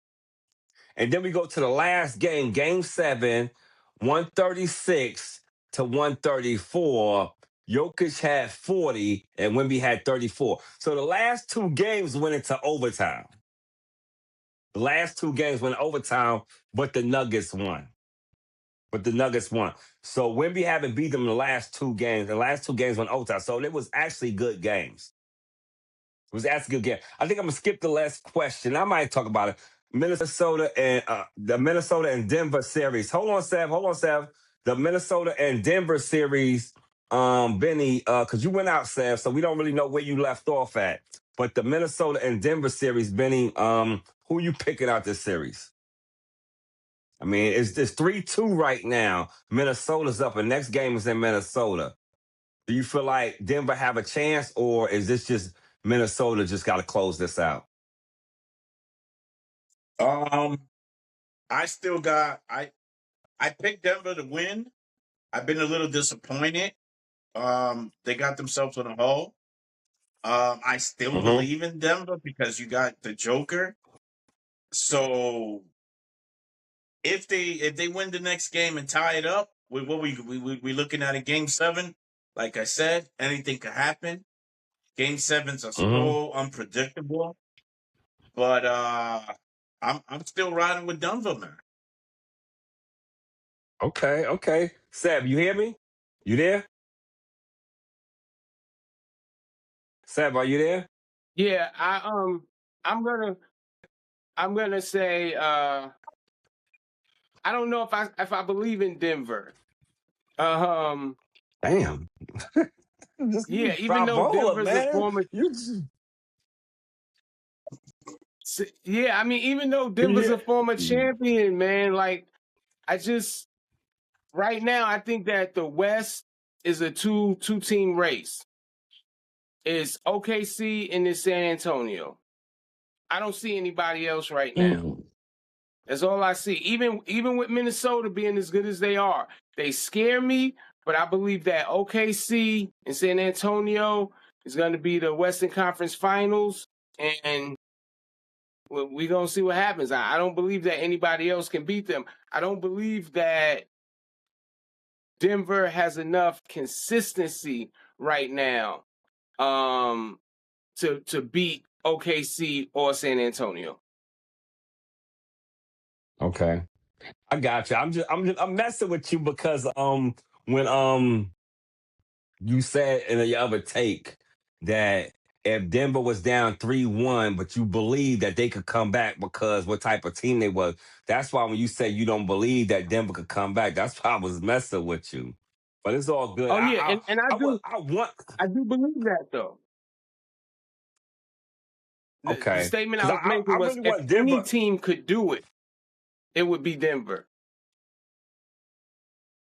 And then we go to the last game, game 7, 136 to 134. Jokic had 40 and Wemby had 34. So the last 2 games went into overtime. The last 2 games went overtime, but the Nuggets won. So Wemby haven't beat them in the last 2 games. The last 2 games went overtime. So it was actually good games. It was actually a good game. I think I'm going to skip the last question. I might talk about it. Minnesota and the Minnesota and Denver series. Hold on, Sev. The Minnesota and Denver series, Benny, because you went out, Sev, so we don't really know where you left off at. But the Minnesota and Denver series, Benny, who you picking out this series? I mean, it's 3-2 right now. Minnesota's up, and next game is in Minnesota. Do you feel like Denver have a chance, or is this just Minnesota just got to close this out? I still got I picked Denver to win. I've been a little disappointed. They got themselves in a hole. I still believe in Denver because you got the Joker. So if they win the next game and tie it up, with what we looking at in game 7, like I said, anything could happen. Game 7s are so unpredictable. But I'm still riding with Denver, man. Okay. Seb, you hear me? You there? Seb, are you there? Yeah, I'm gonna say I don't know if I believe in Denver. Damn. Yeah, even though Denver's a former yeah, I mean, even though Denver's a former champion, man, like I just right now I think that the West is a two-team race. It's OKC and it's San Antonio. I don't see anybody else right now. That's all I see. Even with Minnesota being as good as they are, they scare me, but I believe that OKC and San Antonio is going to be the Western Conference Finals, and we're going to see what happens. I don't believe that anybody else can beat them. I don't believe that Denver has enough consistency right now to beat OKC or San Antonio. Okay. I got you. I'm messing with you because when you said in your other take that if Denver was down 3-1, but you believe that they could come back because what type of team they was. That's why when you say you don't believe that Denver could come back, that's why I was messing with you. But it's all good. Oh yeah, I do believe that though. The statement I was making was really if any team could do it, it would be Denver.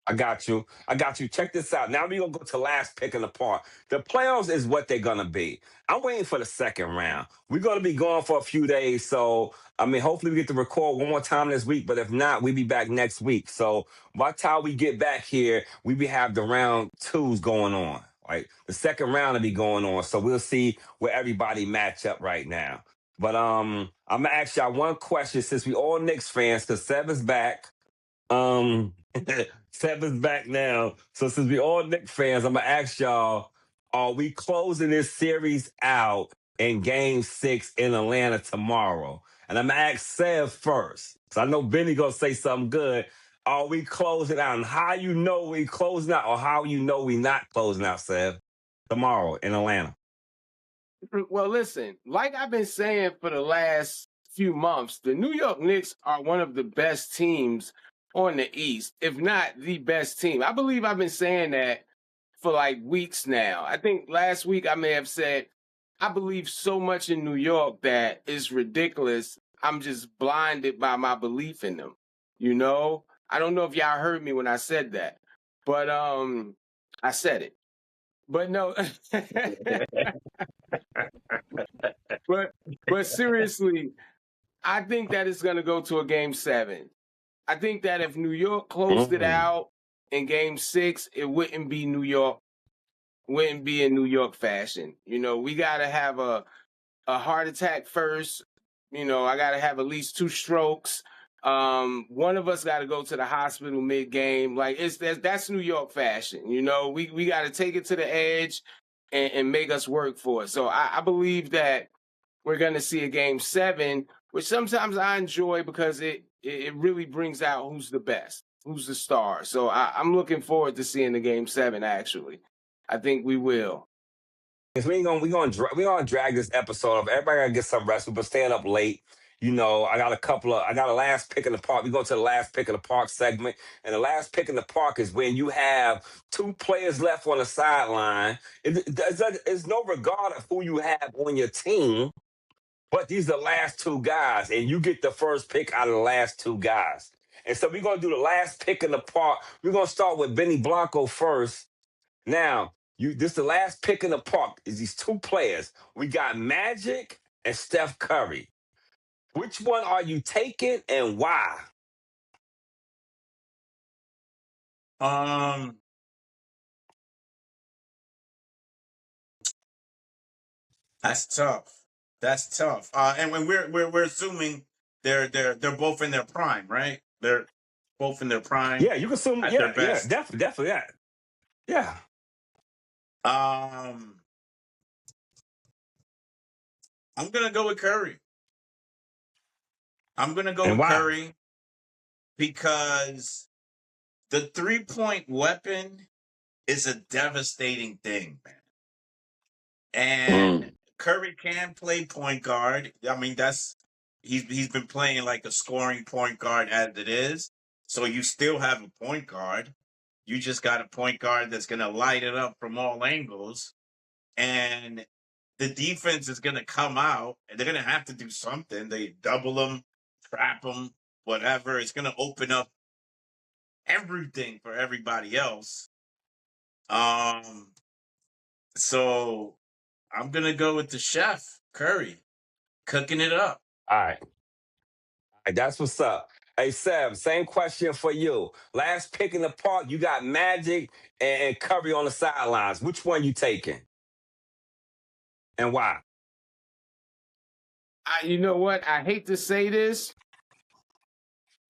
I got you. Check this out. Now we're going to go to last pick in the park. The playoffs is what they're going to be. I'm waiting for the second round. We're going to be gone for a few days. So, I mean, hopefully we get to record one more time this week. But if not, we'll be back next week. So by the time we get back here, we have the round 2s going on. Like the second round will be going on, so we'll see where everybody match up right now. But I'm gonna ask y'all one question since we all Knicks fans, because Seb is back. Um, Seb is back now. So since we all Knicks fans, I'm gonna ask y'all: are we closing this series out in Game 6 in Atlanta tomorrow? And I'm gonna ask Seb first, so I know Benny gonna say something good. Are we closing out? And how you know we closing out, or how you know we not closing out, Seb, tomorrow in Atlanta? Well, listen, like I've been saying for the last few months, the New York Knicks are one of the best teams on the East, if not the best team. I believe I've been saying that for like weeks now. I think last week I may have said, I believe so much in New York that it's ridiculous. I'm just blinded by my belief in them. You know, I don't know if y'all heard me when I said that, but I said it. But no, but seriously, I think that it's going to go to a Game 7. I think that if New York closed it out in Game 6, it wouldn't be New York, wouldn't be in New York fashion. You know, we got to have a heart attack first. You know, I got to have at least 2 strokes. One of us got to go to the hospital mid-game. Like that's New York fashion. You know, we got to take it to the edge and make us work for it. So I believe that we're going to see a Game 7, which sometimes I enjoy because it really brings out who's the best, who's the star. So I'm looking forward to seeing the Game 7. Actually, I think we will. We gonna drag this episode off. Everybody gotta get some rest. We've been staying up late. You know, I got a last pick in the park. We go to the last pick in the park segment. And the last pick in the park is when you have 2 players left on the sideline. There's no regard of who you have on your team, but these are the last 2 guys, and you get the first pick out of the last 2 guys. And so we're gonna do the last pick in the park. We're gonna start with Benny Blanco first. Now, this the last pick in the park is these 2 players. We got Magic and Steph Curry. Which one are you taking and why? That's tough. That's tough. And when we're assuming they're both in their prime, right? They're both in their prime. Yeah, you can assume. At Yeah, their best. definitely, yeah. I'm gonna go with Curry. I'm gonna go And with why? Curry because the 3-point weapon is a devastating thing, man. And Curry can play point guard. I mean, he's been playing like a scoring point guard as it is. So you still have a point guard. You just got a point guard that's going to light it up from all angles. And the defense is going to come out, and they're going to have to do something. They double them, trap them, whatever. It's going to open up everything for everybody else. So I'm going to go with the chef, Curry, cooking it up. All right, that's what's up. Hey, Seb, same question for you. Last pick in the park, you got Magic and Curry on the sidelines. Which one you taking? And why? You know what? I hate to say this,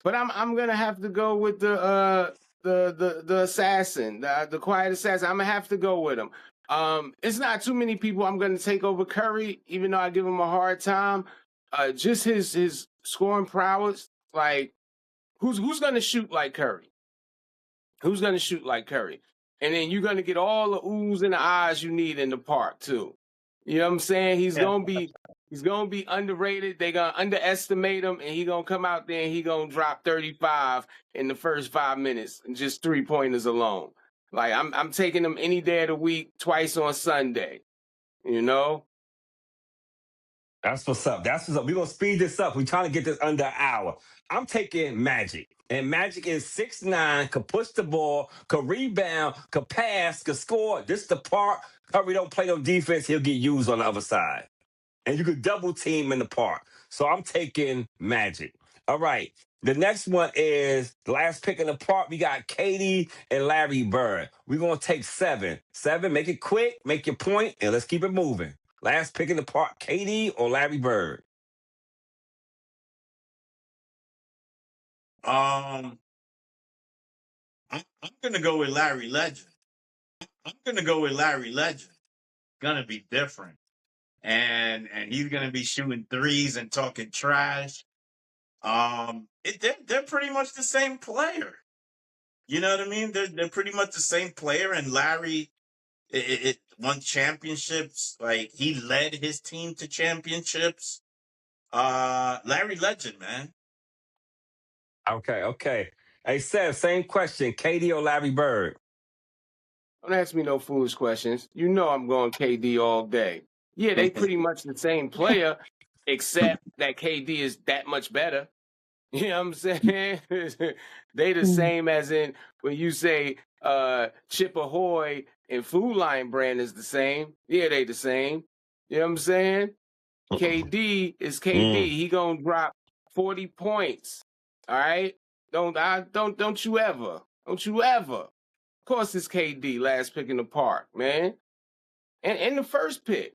but I'm gonna have to go with the assassin, the quiet assassin. I'm gonna have to go with him. It's not too many people I'm gonna take over Curry, even though I give him a hard time. Just his scoring prowess. Like, who's gonna shoot like Curry? Who's gonna shoot like Curry? And then you're gonna get all the oohs and the ahs you need in the park too. You know what I'm saying? He's gonna be underrated. They're gonna underestimate him, and he's gonna come out there and he's gonna drop 35 in the first 5 minutes, and just 3-pointers alone. Like I'm taking him any day of the week, twice on Sunday. You know? That's what's up. We're gonna speed this up. We're trying to get this under an hour. I'm taking Magic. And Magic is 6'9", could push the ball, could rebound, could pass, could score. This is the part. Curry don't play no defense, he'll get used on the other side. And you could double team in the park. So I'm taking Magic. All right. The next one is the last pick in the park. We got Katie and Larry Bird. We're gonna take 7. 7, make it quick, make your point, and let's keep it moving. Last pick in the park, Katie or Larry Bird. I'm gonna go with Larry Legend. I'm gonna go with Larry Legend. Gonna be different, and he's gonna be shooting threes and talking trash. They're pretty much the same player. You know what I mean? They're pretty much the same player, and Larry it won championships. Like he led his team to championships. Larry Legend, man. Okay. Hey, Seth, same question. Katie or Larry Bird? Don't ask me no foolish questions. You know I'm going KD all day. Yeah, they pretty much the same player, except that KD is that much better. You know what I'm saying? They the same as in when you say Chip Ahoy and Food Line brand is the same. Yeah, they the same. You know what I'm saying? KD is KD. He gonna drop 40 points. All right? Don't you ever. Don't you ever. Of course it's KD, last pick in the park, man. And the first pick.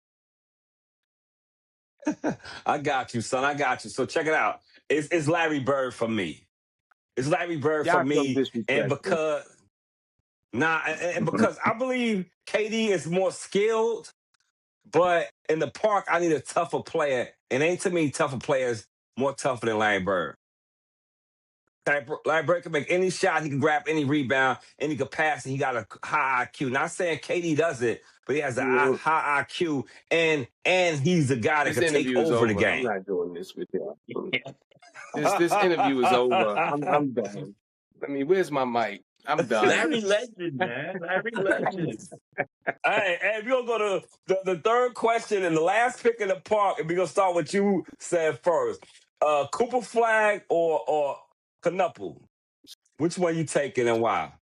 I got you, son. I got you. So check it out. It's Larry Bird for me. It's Larry Bird for Y'all so me, and disrespectful. because I believe KD is more skilled, but in the park I need a tougher player, and ain't too many tougher players more tougher than Larry Bird. Larry Bird can make any shot, he can grab any rebound, and he can pass, and he got a high IQ. Not saying KD does it, but he has a high IQ, and he's the guy that This can take interview is over the over. I'm game. not doing this with y'all. This interview is over. I'm done. I mean, where's my mic? I'm done. Larry Legend, man. Larry Legend. Hey, we're gonna go to the third question and the last pick in the park, and we're gonna start with you said first. Cooper Flagg or Knueppel? Which one you taking and why?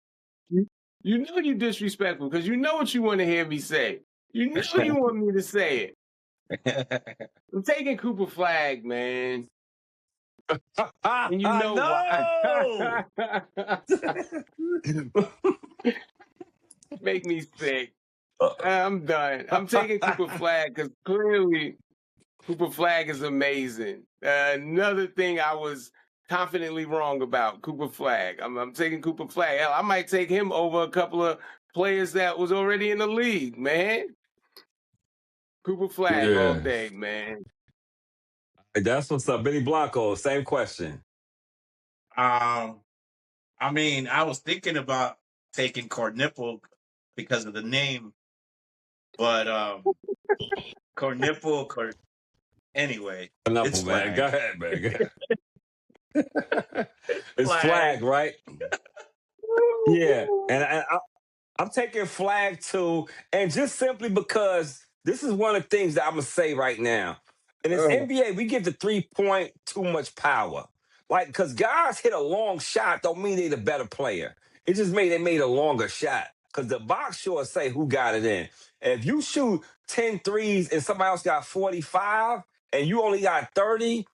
You know you disrespectful because you know what you want to hear me say. You know you want me to say it. I'm taking Cooper Flagg, man. And you know why. Make me sick. I'm done. I'm taking Cooper Flagg because clearly Cooper Flagg is amazing. Another thing I was confidently wrong about, Cooper Flagg. I'm taking Cooper Flagg. Hell, I might take him over a couple of players that was already in the league, man. Cooper Flagg all day, man. That's what's up. Benny Blanco, same question. I mean, I was thinking about taking Knueppel because of the name, but Knueppel. Anyway, It's Flagg. Go ahead, man. It's Flagg, right? Yeah, and I'm taking Flagg too, and just simply because this is one of the things that I'm gonna say right now. In this NBA, we give the 3-point too much power. Like, because guys hit a long shot don't mean they're the better player. It just they made a longer shot. Because the box sure say who got it in. If you shoot 10 threes and somebody else got 45 and you only got 30,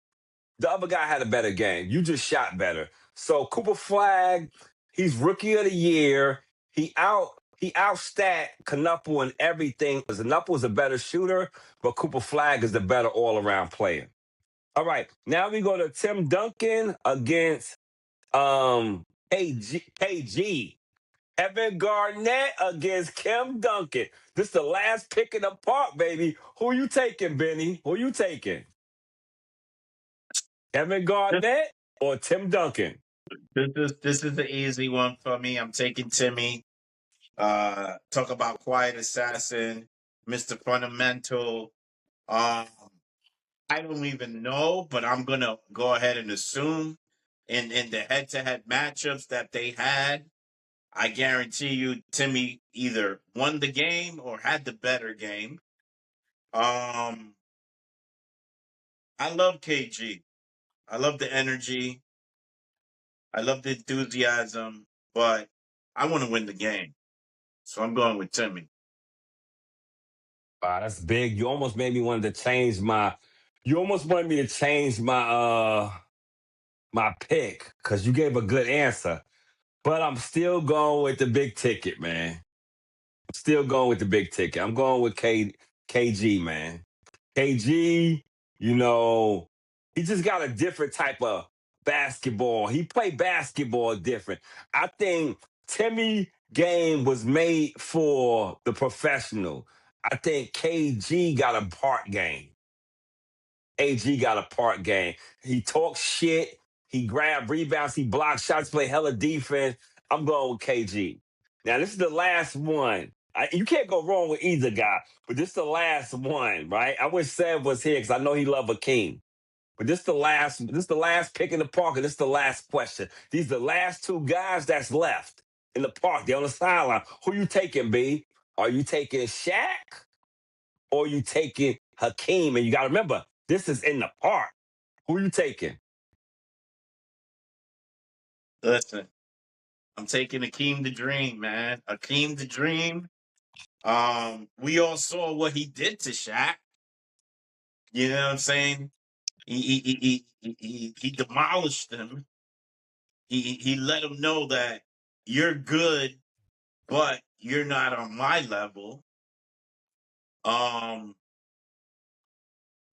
the other guy had a better game. You just shot better. So Cooper Flagg, he's rookie of the year. He outstat Knueppel in everything. Because Knueppel is a better shooter, but Cooper Flagg is the better all-around player. All right, now we go to Tim Duncan against KG. Kevin Garnett against Kim Duncan. This is the last pick in the park, baby. Who you taking, Benny? Who you taking? Kevin Garnett or Tim Duncan? This is the easy one for me. I'm taking Timmy. Talk about quiet assassin, Mr. Fundamental. I don't even know, but I'm gonna go ahead and assume in the head-to-head matchups that they had, I guarantee you Timmy either won the game or had the better game. I love KG. I love the energy. I love the enthusiasm, but I want to win the game. So I'm going with Timmy. Wow, that's big. You almost made me want to change my my pick because you gave a good answer, but I'm still going with the big ticket, man. I'm still going with the big ticket. I'm going with KG, man. KG, you know, he just got a different type of basketball. He played basketball different. I think Timmy game was made for the professional. I think KG got a part game. AG got a part game. He talks shit. He grabbed rebounds. He blocked shots, play hella defense. I'm going with KG. Now, this is the last one. You can't go wrong with either guy, but this is the last one, right? I wish Seb was here because I know he loved Hakeem. But this is the last pick in the park, and this is the last question. These are the last two guys that's left in the park. They're on the sideline. Who you taking, B? Are you taking Shaq or you taking Hakeem? And you got to remember, this is in the park. Who you taking? Listen, I'm taking Hakeem the Dream, man. Hakeem the Dream. We all saw what he did to Shaq. You know what I'm saying? He demolished him. He let him know that you're good, but you're not on my level.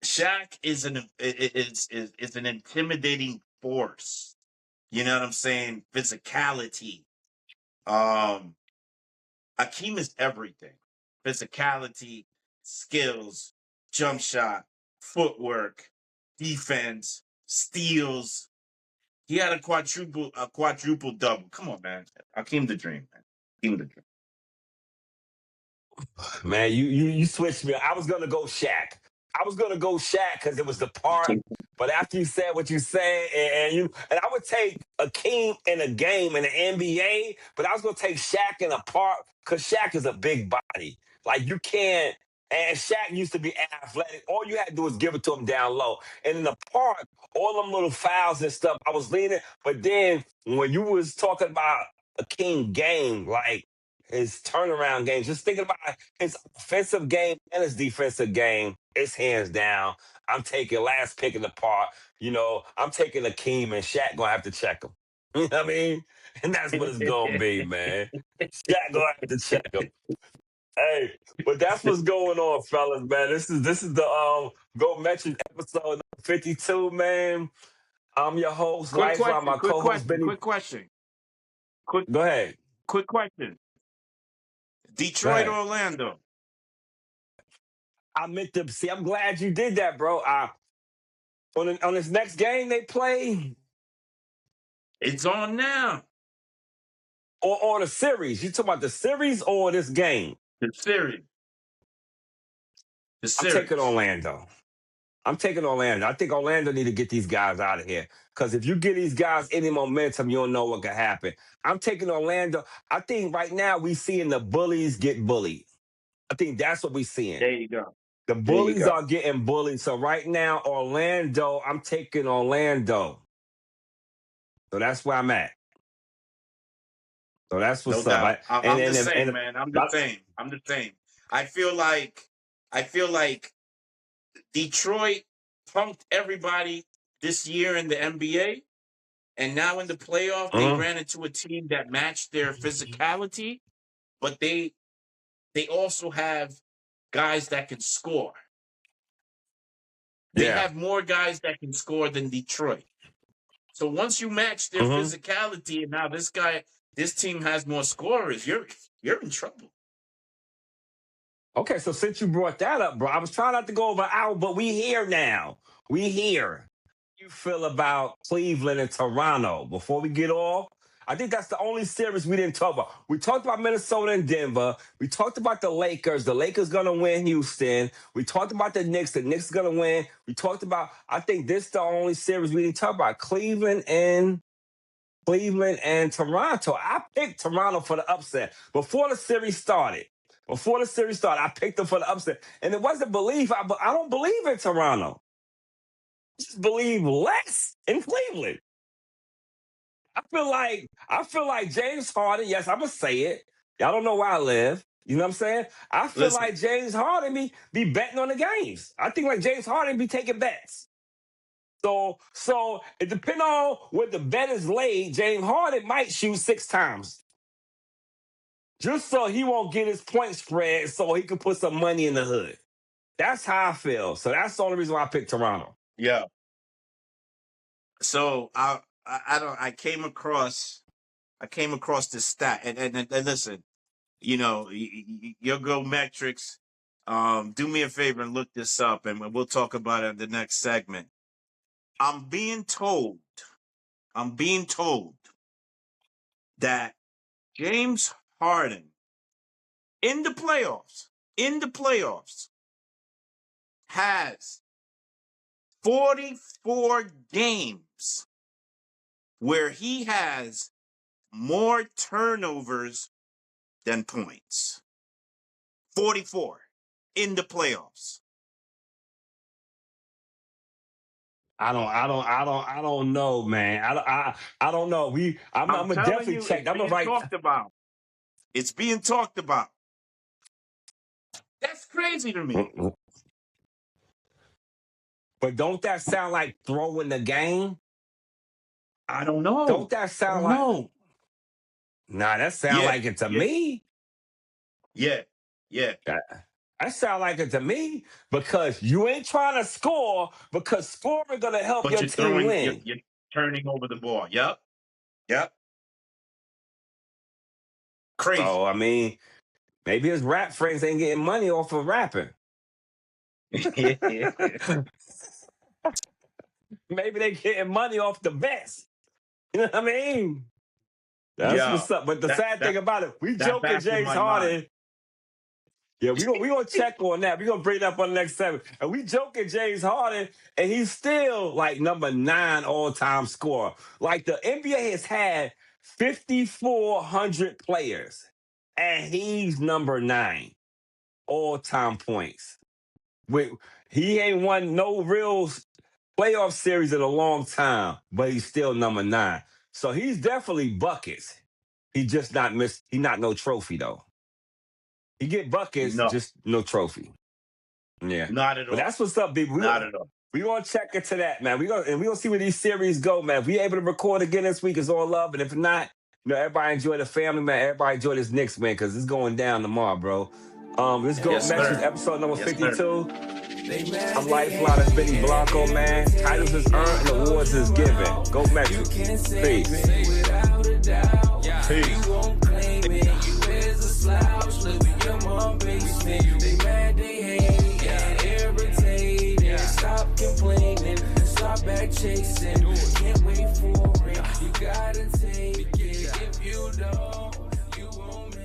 Shaq is an intimidating force. You know what I'm saying? Physicality. Hakeem is everything. Physicality, skills, jump shot, footwork, defense, steals. He had a quadruple double. Come on, man. Hakeem the Dream, man. Hakeem the Dream. Man, you switched me. I was gonna go Shaq. I was gonna go Shaq because it was the park. But after you said what you said, and I would take Hakeem in a game in the NBA, but I was gonna take Shaq in a park because Shaq is a big body. Like you can't. And Shaq used to be athletic. All you had to do was give it to him down low. And in the park, all them little fouls and stuff, I was leaning. But then when you was talking about Hakeem game, like his turnaround game, just thinking about his offensive game and his defensive game, it's hands down. I'm taking last pick in the part. I'm taking Hakeem and Shaq gonna have to check him. You know what I mean? And that's what it's gonna be, man. Shaq gonna have to check him. Hey, but that's what's going on, fellas, man. This is the Go Metrics episode number 52, man. I'm your host, Lifeline, my co-host, Benny. Quick question. Go ahead. Quick question. Detroit, Orlando. I meant to see. I'm glad you did that, bro. On this next game they play, it's on now. Or the series. You talking about the series or this game? The series. I'm taking Orlando. I think Orlando need to get these guys out of here. Because if you give these guys any momentum, you don't know what can happen. I'm taking Orlando. I think right now we seeing the bullies get bullied. I think that's what we're seeing. There you go. The bullies are getting bullied. So right now, Orlando, I'm taking Orlando. So that's where I'm at. So that's what's up. I'm the same, man. I'm the same. I feel like Detroit punked everybody this year in the NBA, and now in the playoff, they ran into a team that matched their physicality, but they also have guys that can score. They have more guys that can score than Detroit. So once you match their physicality, and now this team has more scorers, you're in trouble. Okay, so since you brought that up, bro, I was trying not to go over an hour, but we here now. We here. How you feel about Cleveland and Toronto? Before we get off, I think that's the only series we didn't talk about. We talked about Minnesota and Denver. We talked about the Lakers. The Lakers going to win Houston. We talked about the Knicks. The Knicks going to win. We talked about, I think this is the only series we didn't talk about. Cleveland and Toronto. I picked Toronto for the upset. Before the series started, I picked them for the upset. And it wasn't belief. I don't believe in Toronto. I just believe less in Cleveland. I feel like James Harden, yes, I'm going to say it. Y'all don't know where I live. You know what I'm saying? I feel like James Harden be betting on the games. I think like James Harden be taking bets. So it depends on what the bet is laid. James Harden might shoot 6 times. Just so he won't get his point spread so he can put some money in the hood. That's how I feel. So that's the only reason why I picked Toronto. Yeah. So I came across this stat and listen, you know, your Go Metrics. Do me a favor and look this up, and we'll talk about it in the next segment. I'm being told that James Harden in the playoffs has 44 games where he has more turnovers than points. 44 in the playoffs. I don't know, man. I don't know. I'm gonna definitely check. I'm gonna write. It's being talked about. That's crazy to me. But don't that sound like throwing the game? I don't know. Don't that sound like? No. Nah, that sound like it to me. Yeah. That sound like it to me because you ain't trying to score because scoring gonna help your team win. You're turning over the ball. Yep. Crazy. So I mean, maybe his rap friends ain't getting money off of rapping. Maybe they getting money off the bets. You know what I mean? That's what's up. But the sad thing about it, we joking James Harden. Yeah, we gonna check on that. We're gonna bring it up on the next segment. And we joking James Harden, and he's still like number 9 all-time scorer. Like the NBA has had 5,400 players, and he's number 9 all-time points. He ain't won no real playoff series in a long time, but he's still number 9. So he's definitely buckets. He just not no trophy though. He get buckets, just no trophy. Yeah. Not at all. But that's what's up, people. Not at all. We gonna check into that, man. We gonna see where these series go, man. If we able to record again this week, it's all love. And if not, everybody enjoy the family, man. Everybody enjoy this Knicks, man, because it's going down tomorrow, bro. Let's go. Metrics episode number 52. I'm Lifeline. It's Benny Blanco, man. Titles is earned and awards is given. Go Metrics. Peace. They mad, they hate, and irritated. Stop complaining, stop back chasing. Can't wait for it. You gotta take it. If you don't, you won't make it.